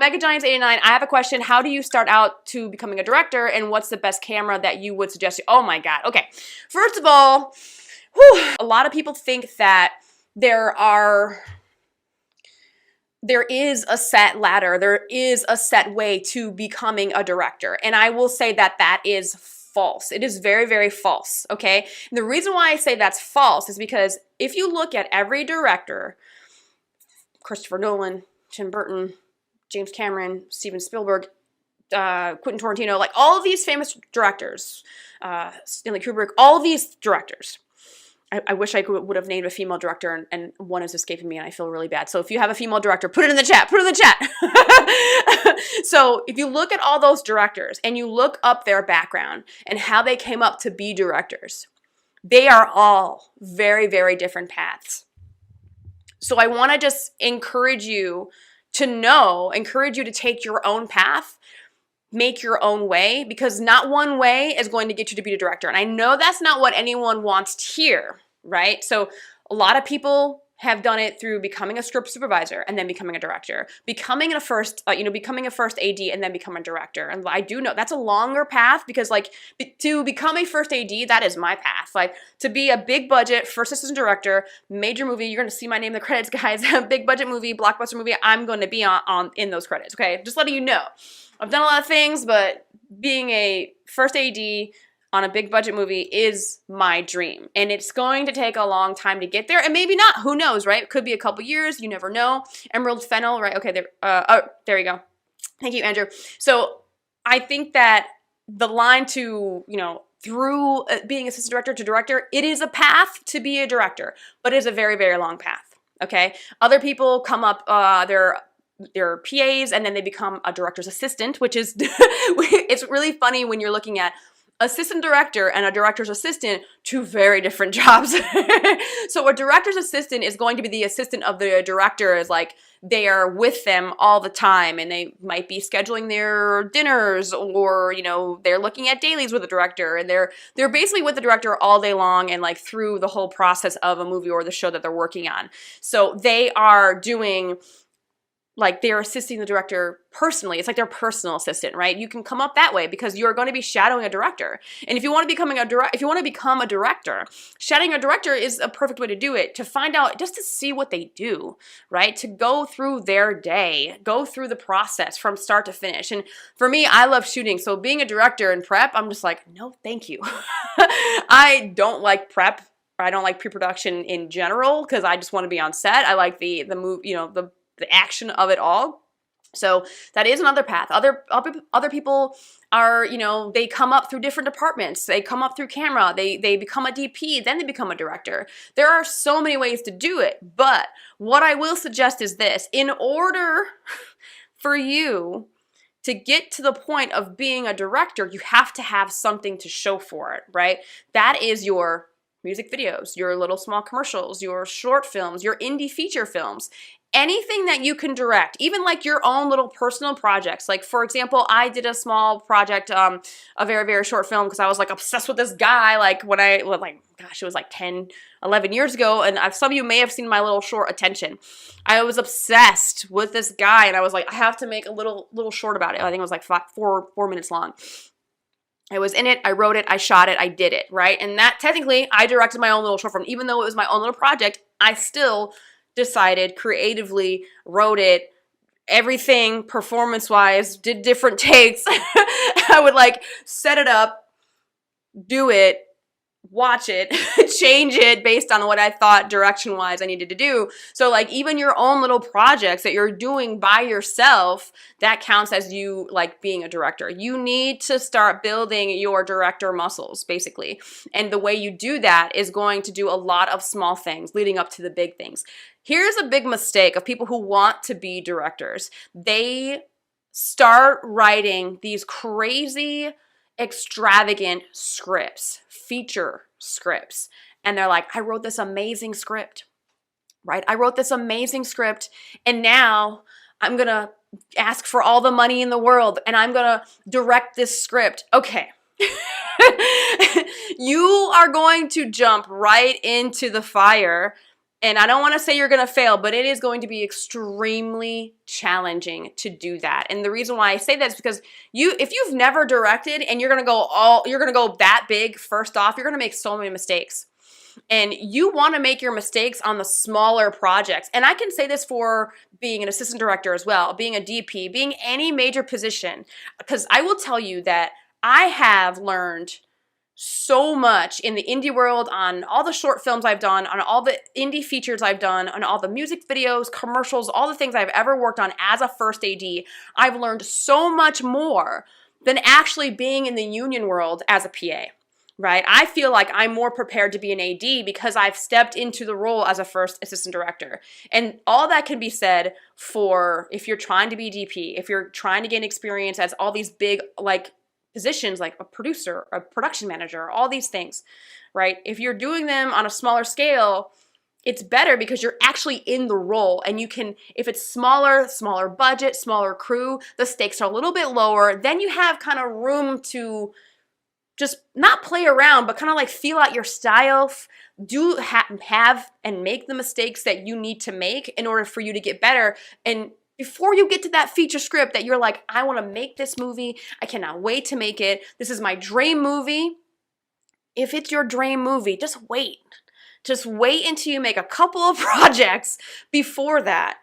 MegaGiants89, I have a question. How do you start out to becoming a director, and what's the best camera that you would suggest? Oh my God. Okay. First of all, a lot of people think that there is a set ladder, there is a set way to becoming a director. And I will say that that is false. It is very, very false, okay? And the reason why I say that's false is because if you look at every director, Christopher Nolan, Tim Burton, James Cameron, Steven Spielberg, Quentin Tarantino, like all of these famous directors, Stanley Kubrick, all these directors, I wish I would have named a female director, and one is escaping me, and I feel really bad. So if you have a female director, put it in the chat. Put it in the chat. So if you look at all those directors and you look up their background and how they came up to be directors, they are all very, very different paths. So I want to just encourage you to take your own path, make your own way, because not one way is going to get you to be a director. And I know that's not what anyone wants to hear, right? So a lot of people have done it through becoming a script supervisor and then becoming a director, becoming a first AD and then become a director. And I do know that's a longer path, because like to become a first AD, that is my path. Like to be a big budget first assistant director, major movie, you're going to see my name in the credits, guys. Big budget movie, blockbuster movie, I'm going to be on in those credits. Okay, just letting you know. I've done a lot of things, but being a first AD on a big budget movie is my dream. And it's going to take a long time to get there. And maybe not. Who knows, right? It could be a couple years. You never know. Emerald Fennel, right? Okay, there you go. Thank you, Andrew. So I think that the line to, through being assistant director to director, it is a path to be a director, but it is a very, very long path. Okay? Other people come up, they're PAs, and then they become a director's assistant, which is, it's really funny when you're looking at assistant director and a director's assistant, two very different jobs. So a director's assistant is going to be the assistant of the director, is like they are with them all the time, and they might be scheduling their dinners, or they're looking at dailies with the director, and they're basically with the director all day long and like through the whole process of a movie or the show that they're working on. So they are doing, like, they're assisting the director personally. It's like their personal assistant, right? You can come up that way because you're going to be shadowing a director. And if you want to become a director, shadowing a director is a perfect way to do it, to find out, just to see what they do, right? To go through their day, go through the process from start to finish. And for me, I love shooting. So being a director in prep, I'm just like, no, thank you. I don't like prep. I don't like pre-production in general because I just want to be on set. I like the move, the action of it all. So that is another path. Other people are, they come up through different departments. They come up through camera. They become a DP, then they become a director. There are so many ways to do it. But what I will suggest is this: in order for you to get to the point of being a director, you have to have something to show for it, right? That is your music videos, your little small commercials, your short films, your indie feature films. Anything that you can direct, even like your own little personal projects. Like, for example, I did a small project, a very, very short film, because I was like obsessed with this guy, like when it was like 10, 11 years ago. And some of you may have seen my little short Attention. I was obsessed with this guy, and I was like, I have to make a little short about it. I think it was like 4 minutes long. I was in it, I wrote it, I shot it, I did it, right? And that, technically, I directed my own little short film. Even though it was my own little project, I still decided, creatively wrote it, everything performance-wise, did different takes. I would like set it up, do it, watch it, change it based on what I thought direction-wise I needed to do. So like even your own little projects that you're doing by yourself, that counts as you like being a director. You need to start building your director muscles, basically. And the way you do that is going to do a lot of small things leading up to the big things. Here's a big mistake of people who want to be directors. They start writing these crazy, extravagant scripts, feature scripts. And they're like, I wrote this amazing script, right? I wrote this amazing script, and now I'm going to ask for all the money in the world, and I'm going to direct this script. Okay. You are going to jump right into the fire And I don't want to say you're going to fail, but it is going to be extremely challenging to do that. And the reason why I say that is because if you've never directed and you're going to go that big first off, you're going to make so many mistakes. And you want to make your mistakes on the smaller projects. And I can say this for being an assistant director as well, being a DP, being any major position, because I will tell you that I have learned so much in the indie world, on all the short films I've done, on all the indie features I've done, on all the music videos, commercials, all the things I've ever worked on as a first AD. I've learned so much more than actually being in the union world as a PA, right? I feel like I'm more prepared to be an AD because I've stepped into the role as a first assistant director. And all that can be said for if you're trying to be DP, if you're trying to gain experience as all these big, like, positions like a producer, a production manager, all these things, right? If you're doing them on a smaller scale, it's better because you're actually in the role, and you can, if it's smaller budget, smaller crew, the stakes are a little bit lower, then you have kind of room to just not play around, but kind of like feel out your style, have and make the mistakes that you need to make in order for you to get better. And before you get to that feature script that you're like, I want to make this movie, I cannot wait to make it, this is my dream movie. If it's your dream movie, just wait. Just wait until you make a couple of projects before that.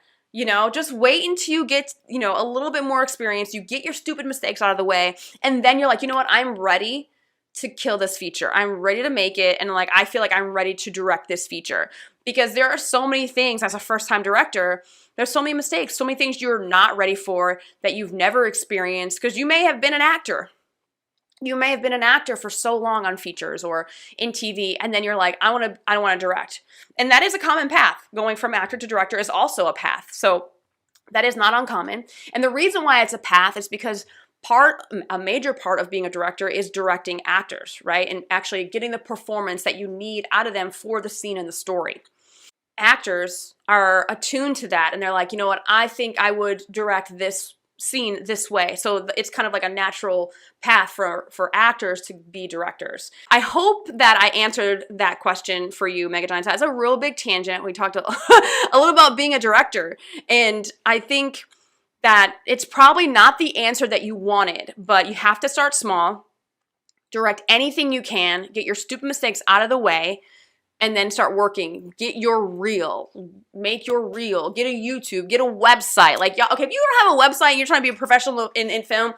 Just wait until you get, a little bit more experience, you get your stupid mistakes out of the way, and then you're like, you know what, I'm ready to kill this feature. I'm ready to make it, and like I feel like I'm ready to direct this feature. Because there are so many things as a first-time director, there's so many mistakes, so many things you're not ready for that you've never experienced, because you may have been an actor. You may have been an actor for so long on features or in TV, and then you're like, I want to direct. And that is a common path. Going from actor to director is also a path. So that is not uncommon. And the reason why it's a path is because a major part of being a director is directing actors, right? And actually getting the performance that you need out of them for the scene and the story. Actors are attuned to that, and they're like, you know what, I think I would direct this scene this way. So it's kind of like a natural path for actors to be directors. I hope that I answered that question for you, Mega Giants. That's a real big tangent. We talked a little about being a director, and I think that it's probably not the answer that you wanted, but you have to start small, direct anything you can, get your stupid mistakes out of the way, and then start working. Get your reel. Make your reel. Get a YouTube. Get a website. Like, okay, if you don't have a website and you're trying to be a professional in film,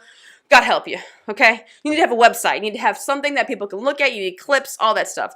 God help you, okay? You need to have a website. You need to have something that people can look at. You need clips, all that stuff.